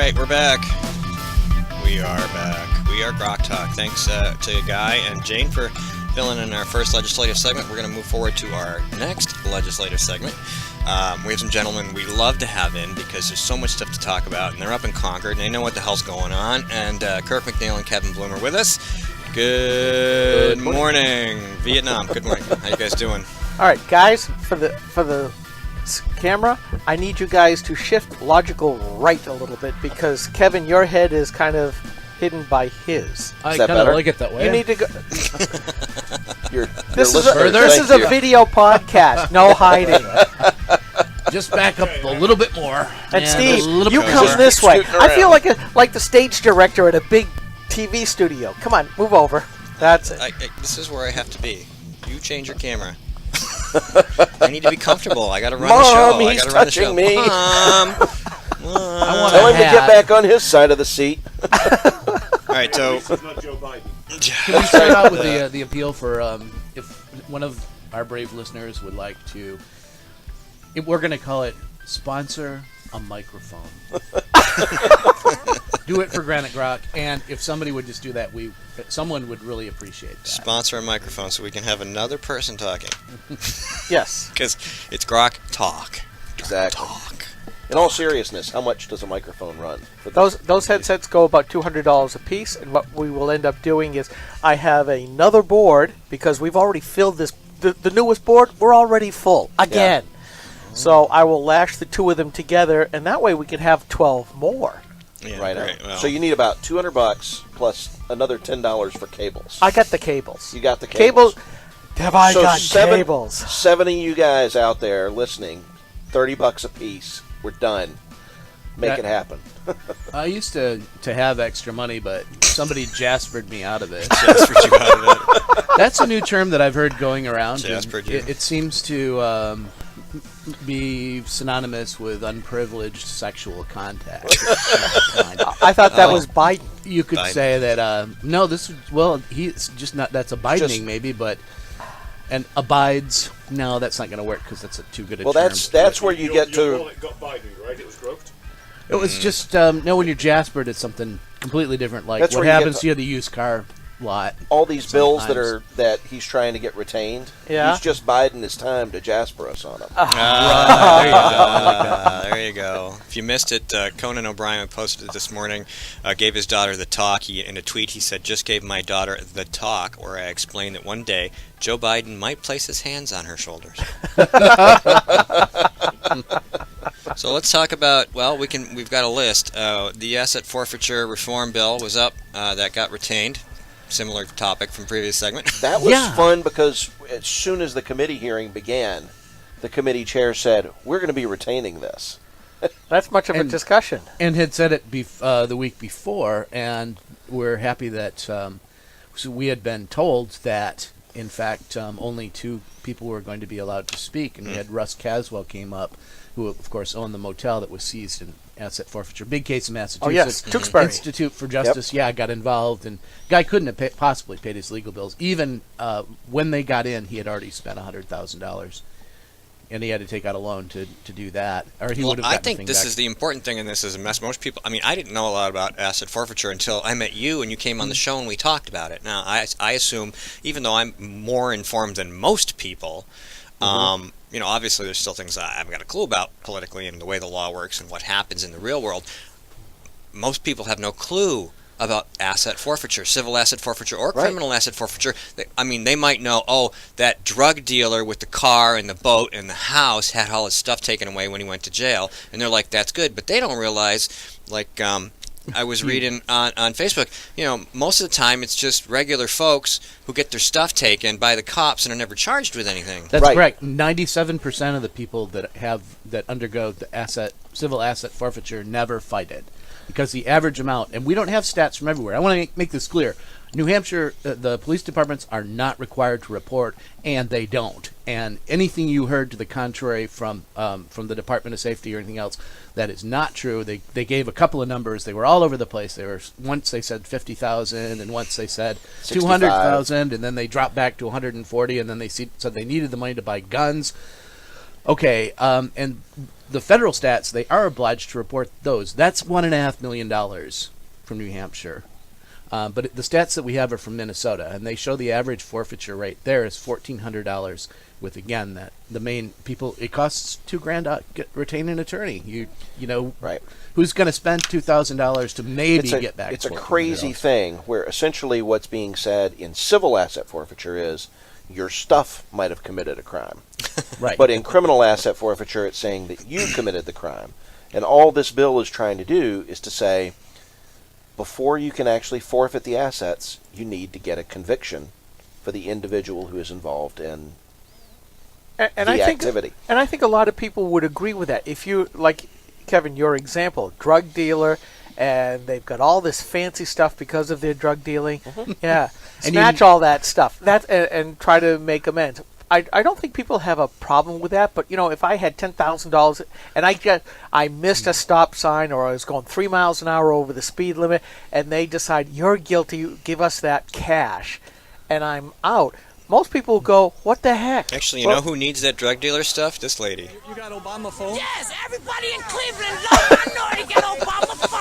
right, we're back. We are back. We are GrokTALK. Thanks to Guy and Jane for filling in our first legislative segment. We're going to move forward to our next legislative segment. We have some gentlemen we love to have in because there's so much stuff to talk about, and they're up in Concord, and they know what the hell's going on. And Kirk McNeil and Kevin Bloom are with us. Good morning, Vietnam. Good morning. How you guys doing? All right, guys, for the camera, I need you guys to shift logical right a little bit because Kevin, your head is kind of hidden by his. I kind of like it that way. You need to go. This is a video podcast. No hiding. Just back up a little bit more. And Steve, you come this way. I feel like the stage director at a big TV studio. Come on, move over. That's it. This is where I have to be. You change your camera. I need to be comfortable. I got to run Mom, the show. He's I got to run the show. touching me. Mom. Tell him to get back on his side of the seat. All right, so This is not Joe Biden. Can we start out with the appeal for if one of our brave listeners would like to, we're going to call it sponsor a microphone. Do it for Granite Grok, and if somebody would just do that, someone would really appreciate that. Sponsor a microphone so we can have another person talking. Yes. Because it's GrokTALK. Exactly. Talk. In all seriousness, how much does a microphone run? For Those headsets go about $200 a piece, and what we will end up doing is I have another board because we've already filled this. The newest board, we're already full again. Yeah. So I will lash the two of them together, and that way we can have 12 more. Yeah, right. Well. So you need about $200 plus another $10 for cables. I got the cables. You got the cables. Have I got cables? 7 of you guys out there listening, $30 a piece. We're done. Make it happen. I used to have extra money, but somebody jaspered me out of it. Jaspered you out of it. That's a new term that I've heard going around. Jaspered you. It seems to be synonymous with unprivileged sexual contact. I thought that was Biden. You could say that, no, he's just not, that's abidening maybe, but, and abides, no, that's not going to work because that's too good a term. Well, that's where you get to... Your wallet got Biden, right? It was groped? It was just, no, when you're jaspered, it's something completely different, like That's what where you happens get to you at the used car lot. All these bills sometimes. that he's trying to get retained, Yeah. he's just biding his time to jasper us on them. There you go. If you missed it, Conan O'Brien posted it this morning, gave his daughter the talk. In a tweet, he said, just gave my daughter the talk, where I explained that one day Joe Biden might place his hands on her shoulders. So let's talk about, we've got a list. The asset forfeiture reform bill was up. That got retained. Similar topic from previous segment. That was fun because as soon as the committee hearing began, the committee chair said, we're going to be retaining this. That's much of a discussion. And had said it the week before, and we're happy that so we had been told that, in fact, only 2 people were going to be allowed to speak, and we had Russ Caswell came up, who, of course, owned the motel that was seized in asset forfeiture. Big case in Massachusetts. Oh, yes, Tewksbury. Institute for Justice, got involved, and guy couldn't have possibly paid his legal bills. Even when they got in, he had already spent $100,000, and he had to take out a loan to do that. Or he would have I think this is the important thing in this is a mess. Most people, I didn't know a lot about asset forfeiture until I met you and you came on the show and we talked about it. Now, I assume, even though I'm more informed than most people, obviously there's still things I haven't got a clue about politically and the way the law works and what happens in the real world. Most people have no clue about asset forfeiture, civil asset forfeiture or criminal asset forfeiture. They might know, that drug dealer with the car and the boat and the house had all his stuff taken away when he went to jail. And they're like, that's good. But they don't realize, I was reading on Facebook, most of the time it's just regular folks who get their stuff taken by the cops and are never charged with anything. That's correct. 97% of the people that undergo the civil asset forfeiture never fight it. Because the average amount, and we don't have stats from everywhere. I want to make this clear. New Hampshire, the police departments are not required to report, and they don't. And anything you heard to the contrary from the Department of Safety or anything else, that is not true. They gave a couple of numbers. They were all over the place. Once they said 50,000, and once they said 200,000, and then they dropped back to 140, and then they said they needed the money to buy guns. Okay, and the federal stats, they are obliged to report those. That's $1.5 million from New Hampshire. But the stats that we have are from Minnesota, and they show the average forfeiture rate there is $1,400. With again that the main people, it costs $2,000 to retain an attorney. You know, Right. Who's going to spend $2,000 to maybe get back? It's a $1,400? crazy thing where essentially what's being said in civil asset forfeiture is your stuff might have committed a crime. Right. But in criminal asset forfeiture, it's saying that you committed the crime. And all this bill is trying to do is to say, before you can actually forfeit the assets, you need to get a conviction for the individual who is involved in And the I think, activity. and I think a lot of people would agree with that. If you, like Kevin, your example, drug dealer, and they've got all this fancy stuff because of their drug dealing, yeah, And snatch all that stuff, and try to make amends. I don't think people have a problem with that, but if I had $10,000 and I missed a stop sign, or I was going 3 miles an hour over the speed limit, and they decide you're guilty, give us that cash, and I'm out. Most people go, what the heck? Actually, you know who needs that drug dealer stuff? This lady. You got Obama phone? Yes, everybody in Cleveland loves minority get Obama phone.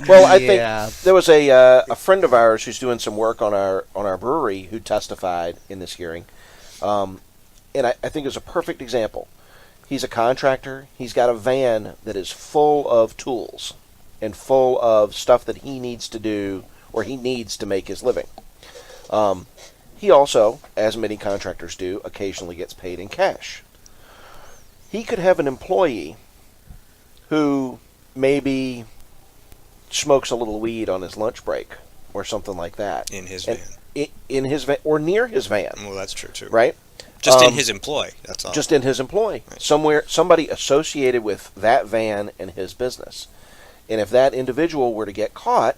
Well, I Yeah. think there was a friend of ours who's doing some work on our brewery who testified in this hearing, and I think it was a perfect example. He's a contractor. He's got a van that is full of tools and full of stuff that he needs to do or he needs to make his living. He also, as many contractors do, occasionally gets paid in cash. He could have an employee who maybe smokes a little weed on his lunch break or something like that. In his And van. In his van, or near his van, Well, that's true, too. right? Just in his employ, that's all. Just in his employ. Right. Somebody associated with that van and his business. And if that individual were to get caught,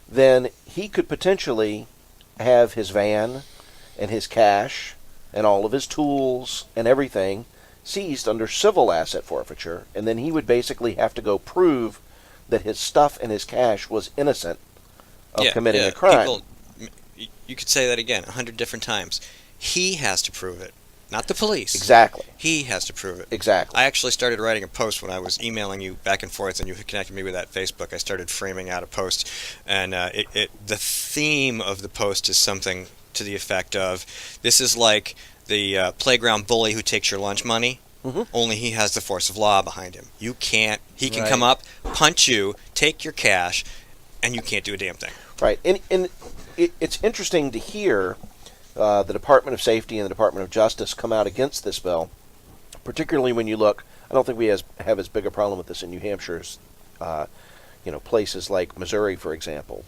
then he could potentially have his van and his cash and all of his tools and everything seized under civil asset forfeiture, and then he would basically have to go prove that his stuff and his cash was innocent of committing a crime. People, you could say that again 100 different times. He has to prove it, not the police. Exactly. He has to prove it. Exactly. I actually started writing a post when I was emailing you back and forth, and you connected me with that Facebook. I started framing out a post, and the theme of the post is something to the effect of, this is like the playground bully who takes your lunch money, only he has the force of law behind him. You can't. He can come up, punch you, take your cash, and you can't do a damn thing. Right. And it's interesting to hear the Department of Safety and the Department of Justice come out against this bill, particularly when you look. I don't think we have as big a problem with this in New Hampshire as places like Missouri, for example,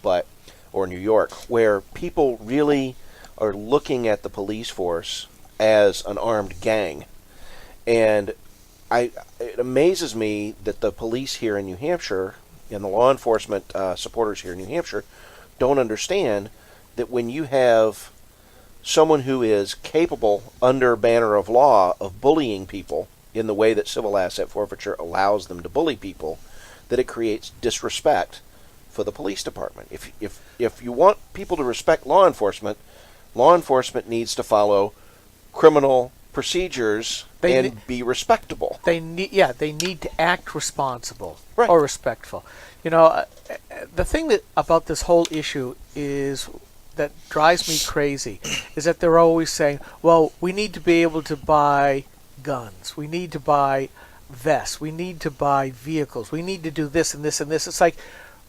or New York, where people really are looking at the police force as an armed gang. And it amazes me that the police here in New Hampshire and the law enforcement supporters here in New Hampshire don't understand that when you have someone who is capable, under banner of law, of bullying people in the way that civil asset forfeiture allows them to bully people, that it creates disrespect for the police department. If you want people to respect law enforcement needs to follow criminal procedures and be respectable. They need to act responsible Right. or respectful. The thing about this whole issue is that drives me crazy is that they're always saying, well, we need to be able to buy guns, we need to buy vests, we need to buy vehicles, we need to do this and this and this. It's like,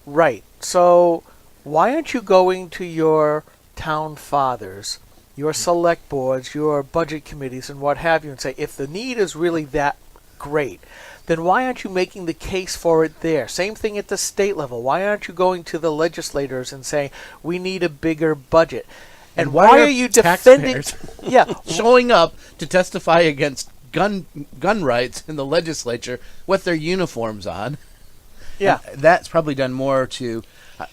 right, so why aren't you going to your town fathers, your select boards, your budget committees, and what have you, and say, if the need is really that great, then why aren't you making the case for it there? Same thing at the state level. Why aren't you going to the legislators and saying, we need a bigger budget? And why are you defending... taxpayers showing up to testify against gun rights in the legislature with their uniforms on? Yeah. And that's probably done more to...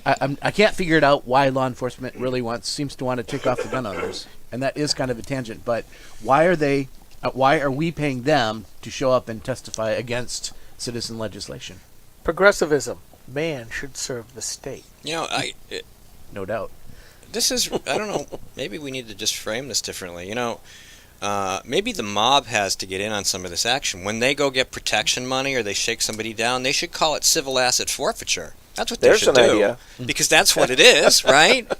I can't figure it out why law enforcement really seems to want to tick off the gun owners, and that is kind of a tangent. But why are we paying them to show up and testify against citizen legislation? Progressivism. Man should serve the state. No doubt. This is, I don't know, maybe we need to just frame this differently. maybe the mob has to get in on some of this action. When they go get protection money or they shake somebody down, they should call it civil asset forfeiture. That's what they should do. Idea. Because that's what it is, right?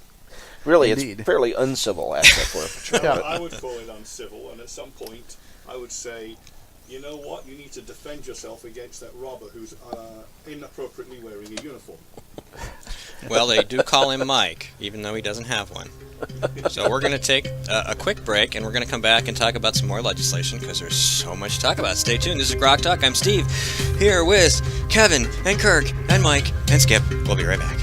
Really, Indeed. it's fairly uncivil asset forfeiture. I would call it uncivil, and at some point, I would say, you know what? You need to defend yourself against that robber who's inappropriately wearing a uniform. Well, they do call him Mike, even though he doesn't have one. So we're going to take a quick break, and we're going to come back and talk about some more legislation, because there's so much to talk about. Stay tuned. This is GrokTALK. I'm Steve, here with Kevin and Kirk and Mike and Skip. We'll be right back.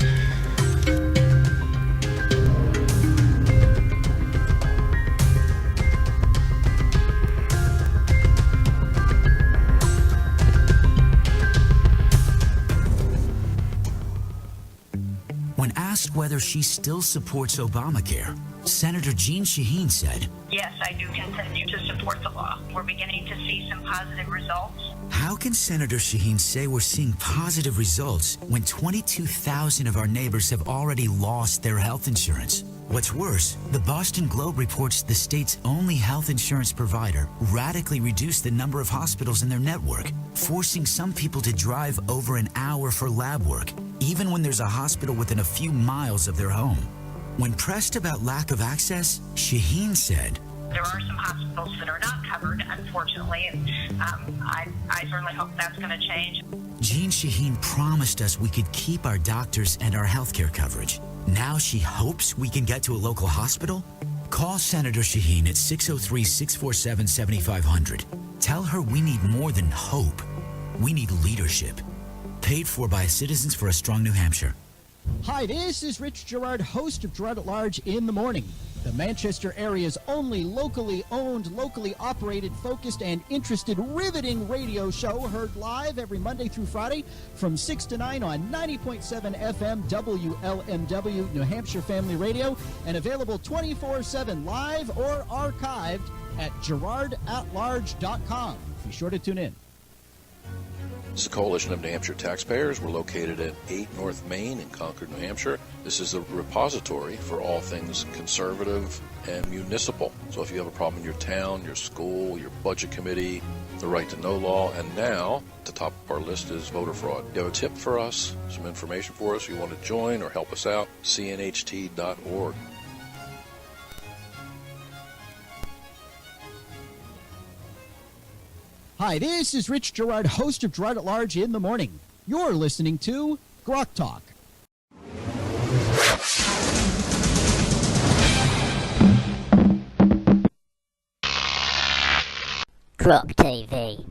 When asked whether she still supports Obamacare, Senator Jeanne Shaheen said, "Yes, I do continue to support the law. We're beginning to see some positive results." how can Senator Shaheen say we're seeing positive results when 22,000 of our neighbors have already lost their health insurance? What's worse, the Boston Globe reports the state's only health insurance provider radically reduced the number of hospitals in their network, forcing some people to drive over an hour for lab work, even when there's a hospital within a few miles of their home. When pressed about lack of access, Shaheen said, There are some hospitals that are not covered, unfortunately, and I certainly hope that's going to change. Jeanne Shaheen promised us we could keep our doctors and our healthcare coverage. Now she hopes we can get to a local hospital? Call Senator Shaheen at 603-647-7500. Tell her we need more than hope. We need leadership. Paid for by Citizens for a Strong New Hampshire. Hi, this is Rich Gerard, host of Gerard at Large in the Morning, the Manchester area's only locally owned, locally operated, focused, and interested, riveting radio show, heard live every Monday through Friday from 6 to 9 on 90.7 FM WLMW New Hampshire Family Radio, and available 24/7 live or archived at GerardAtLarge.com. Be sure to tune in. This is the Coalition of New Hampshire Taxpayers. We're located at 8 North Main in Concord, New Hampshire. This is a repository for all things conservative and municipal. So if you have a problem in your town, your school, your budget committee, the right to know law, and now at the top of our list is voter fraud. You have a tip for us, some information for us, you want to join or help us out, cnht.org. Hi, this is Rich Gerard, host of Gerard at Large in the Morning. You're listening to GrokTALK. Grok TV.